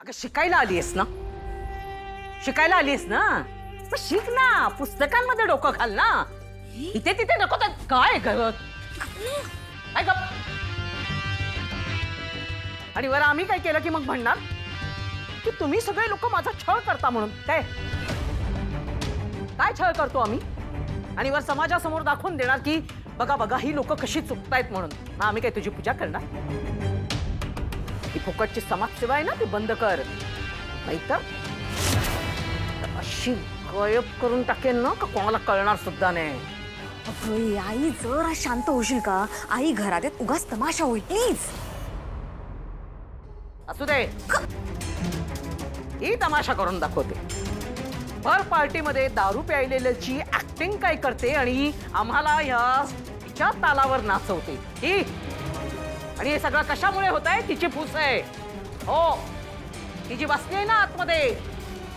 अगं शिकायला आलीयस ना, शिकायला आलीयस ना, मग शिक ना, पुस्तकांमध्ये डोकं घाल ना. इथे तिथे नको तर काय करत काय गप. आणि वर आम्ही काय केलं की मग म्हणणार की तुम्ही सगळे लोक माझा छळ करता म्हणून. काय काय छळ करतो आम्ही? आणि वर समाजासमोर दाखवून देणार की बघा बघा ही लोक कशी चुकतायत म्हणून. हा, आम्ही काय तुझी पूजा करणार? ही फुकटची समाजसेवा आहे ना, ती बंद कर, नाही तर अशी गायब करून टाकेन ना का कोणाला कळणार सुद्धा नाही. अगं आई, जरा शांत होशील का? आई घरात आहेत, उगाच तमाशा होईल प्लीज. असू दे, ही तमाशा करून दाखवते. भर पार्टीमध्ये दारू प्यायलेल्याची ऍक्टिंग काय करते आणि आम्हाला हिच्या तालावर नाचवते ही. आणि हे सगळं कशामुळे होत आहे? तिची फूस आहे. हो, ती जी बसली आहे ना आतमध्ये,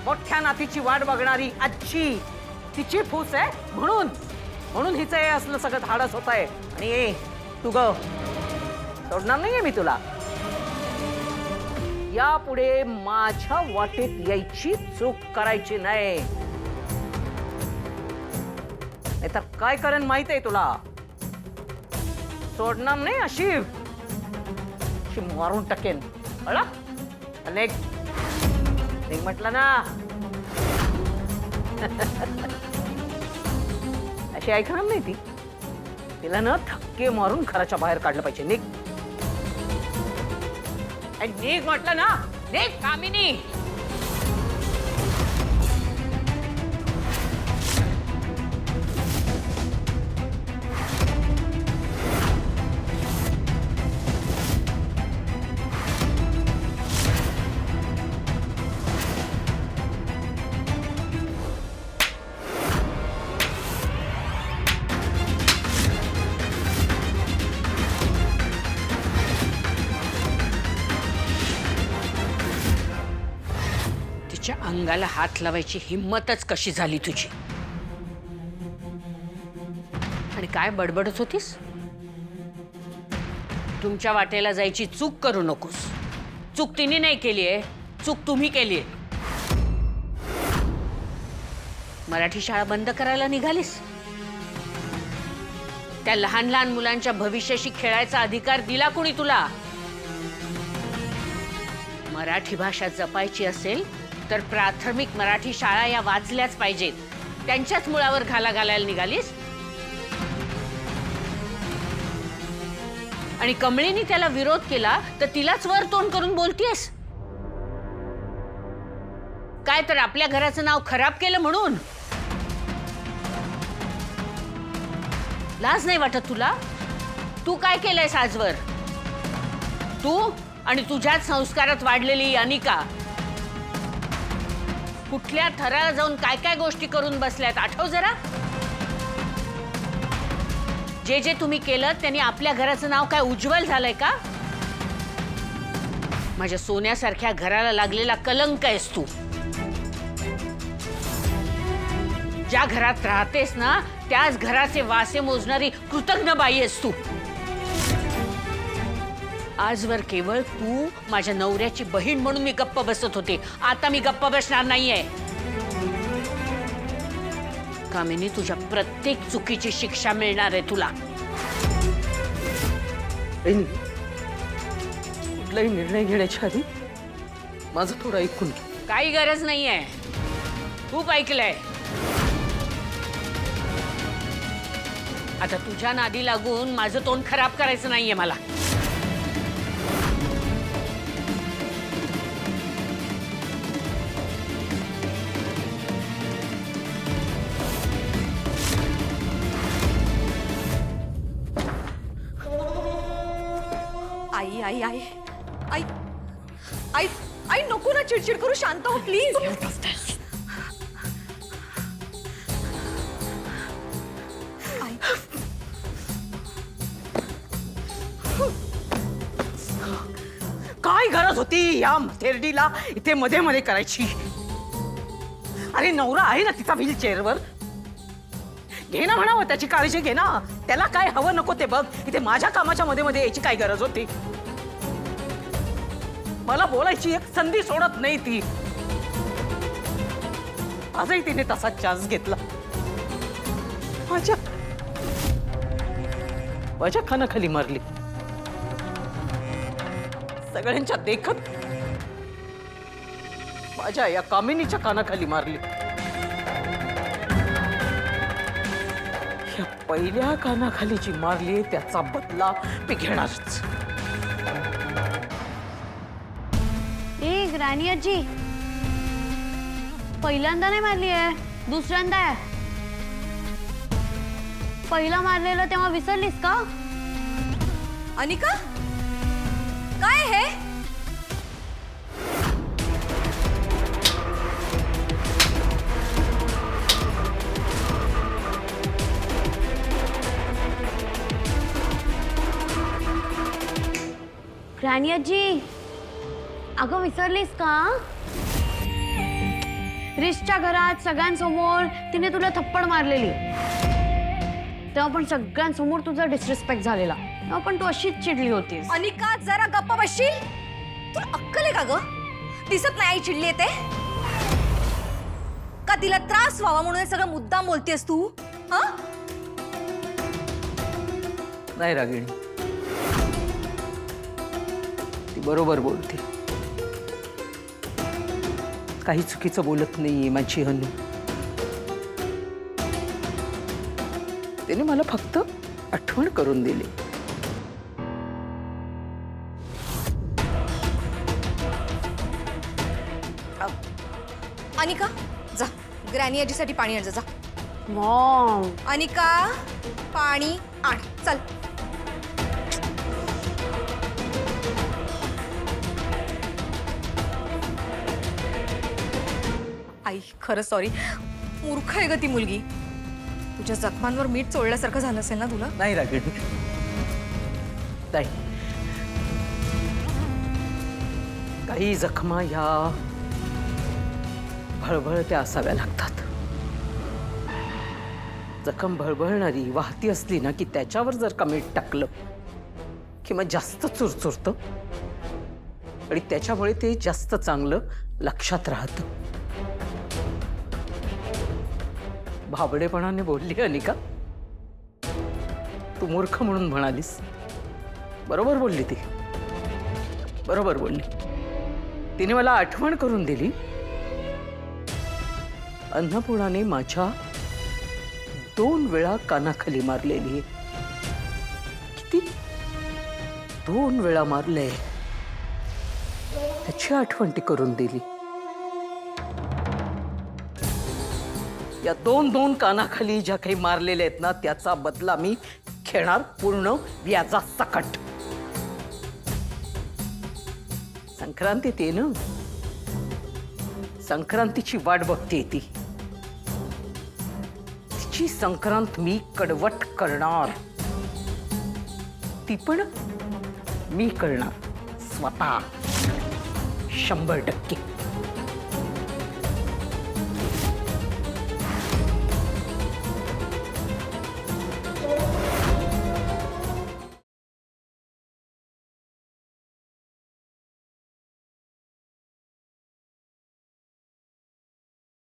मोठ्या नातीची वाट बघणारी आजी, तिची फूस आहे. म्हणून म्हणून हिचं हे असलं सगळं धाडस होत आहे. आणि तू ग सोडणार नाहीये मी तुला. यापुढे माझ्या वाटेत यायची चूक करायची नाही, नाहीतर काय करेन माहित आहे तुला. सोडणार नाही, अशी मारून टाकेन. कळलं? अनेक म्हटलं ना. अशी ऐकणार नाही ती. तिला ना धक्के मारून घराच्या बाहेर काढलं पाहिजे. निघ निघ म्हटलं ना. निघ कामिनी. तिच्या अंगाला हात लावायची हिम्मतच कशी झाली तुझी? आणि काय बडबडत होतीस? तुमच्या वाटेला जायची चूक करू नकोस. चूक तिने नाही केलीये, चूक तुम्ही केलीये. मराठी शाळा बंद करायला निघालीस. त्या लहान लहान मुलांच्या भविष्याशी खेळायचा अधिकार दिला कोणी तुला? मराठी भाषा जपायची असेल तर प्राथमिक मराठी शाळा या वाचल्याच पाहिजेत. त्यांच्याच मुळावर घाला घालायला निघालीस. आणि कमळीने त्याला विरोध केला तर तिलाच वर तोंड करून बोलतीयस. काय तर आपल्या घराचं नाव खराब केलं म्हणून? लाज नाही वाटत तुला? तू काय केलंयस आजवर? तू आणि तुझ्याच संस्कारात वाढलेली अनिका कुठल्या थराला जाऊन काय काय गोष्टी करून बसल्यात आठव जरा. जे जे तुम्ही केलं त्यांनी आपल्या घराचं नाव काय उज्ज्वल झालंय का? माझ्या सोन्यासारख्या घराला लागलेला कलंक आहेस तू. ज्या घरात राहतेस ना त्याच घराचे वासे मोजणारी कृतज्ञ बाई आहेस तू. आजवर केवळ तू माझ्या नवऱ्याची बहीण म्हणून मी गप्प बसत होते. आता मी गप्प बसणार नाहीये. कामिनी, तुझ्या प्रत्येक चुकीची शिक्षा मिळणार आहे तुला. कुठलाही निर्णय घेण्याच्या आधी माझं थोडं ऐकून घे. काही गरज नाहीये. खूप ऐकलंय. आता तुझ्या नादी लागून माझं तोंड खराब करायचं नाहीये मला. आई आई आई आई आई आई नको ना चिडचिड करू. शांत हो प्लीज. काय गरज होती या थेरडीला इथे मध्ये मध्ये करायची? अरे नवरा आहे ना तिचा व्हीलचेअरवर. घे ना म्हणावं, त्याची काळजी घे ना. त्याला काय हवं नको ते बघ. इथे माझ्या कामाच्या मध्ये मध्ये यायची काय गरज होती? मला बोलायची एक संधी सोडत नाही ती. आजही तिने तसा चान्स घेतला. माझ्या कानाखाली मारली. सगळ्यांच्या देखत माझ्या या कामिनीच्या कानाखाली मारली. या पहिल्या कानाखाली जी मारली त्याचा बदला मी घेणारच. ए ग्रॅनी आजी, पहिल्यांदा नाही मारली आहे, दुसऱ्यांदा आहे. पहिला मारलेलं तेव्हा विसरलीस का? अनिका, काय हे? ग्रॅनी आजी, अगं विसरलीस का? रिशच्या घरात सगळ्यांसमोर तिने तुला थप्पड मारलेली. तेव्हा पण सगळ्यांसमोर तुझा डिसरिस्पेक्ट झालेला. तेव्हा पण तू अशीच चिडली होतीस. अनिका, जरा गप्प बसशील? तुला अक्कल आहे का ग? दिसत नाही आई चिडली ते? का तिला त्रास व्हावा म्हणून हे सगळं मुद्दाम बोलतेस तू? हा? नाही रागिणी, ती बरोबर बोलते. काही चुकीचं बोलत नाहीये माझी हनू. तिने मला फक्त आठवण करून दिली. अनिका, जा ग्रॅनी आजीसाठी पाणी आण जा. मॉम, अनिका, पाणी आण, चल. आई, खरं सॉरी. मूर्ख आहे ग ती मुलगी. तुझ्या जखमांवर मीठ चोळल्यासारखं झालं असेल ना तुला? नाही रागिणी, नाही. काही जखमा ह्या भळभळत्या असाव्या लागतात. जखम भळभळणारी वाहती असली ना की त्याच्यावर जर का मीठ टाकलं की मग जास्त चुरचुरतं आणि त्याच्यामुळे ते जास्त चांगलं लक्षात राहतं. भाबडेपणाने बोलली अनिका. तू मूर्ख म्हणून म्हणालीस. बरोबर बोलली ती, बरोबर बोलली. तिने मला आठवण करून दिली. अन्नपूर्णाने माझ्या 2 वेळा कानाखाली मारलेली. किती? 2 वेळा मारले. त्याची आठवण ती करून दिली. या 2 कानाखाली ज्या काही मारलेल्या आहेत ना त्याचा बदला मी घेणार पूर्ण व्याजासकट. संक्रांती ते ना, संक्रांतीची वाट बघते ती. तिची संक्रांत मी कडवट करणार. ती पण मी करणार स्वतः 100%.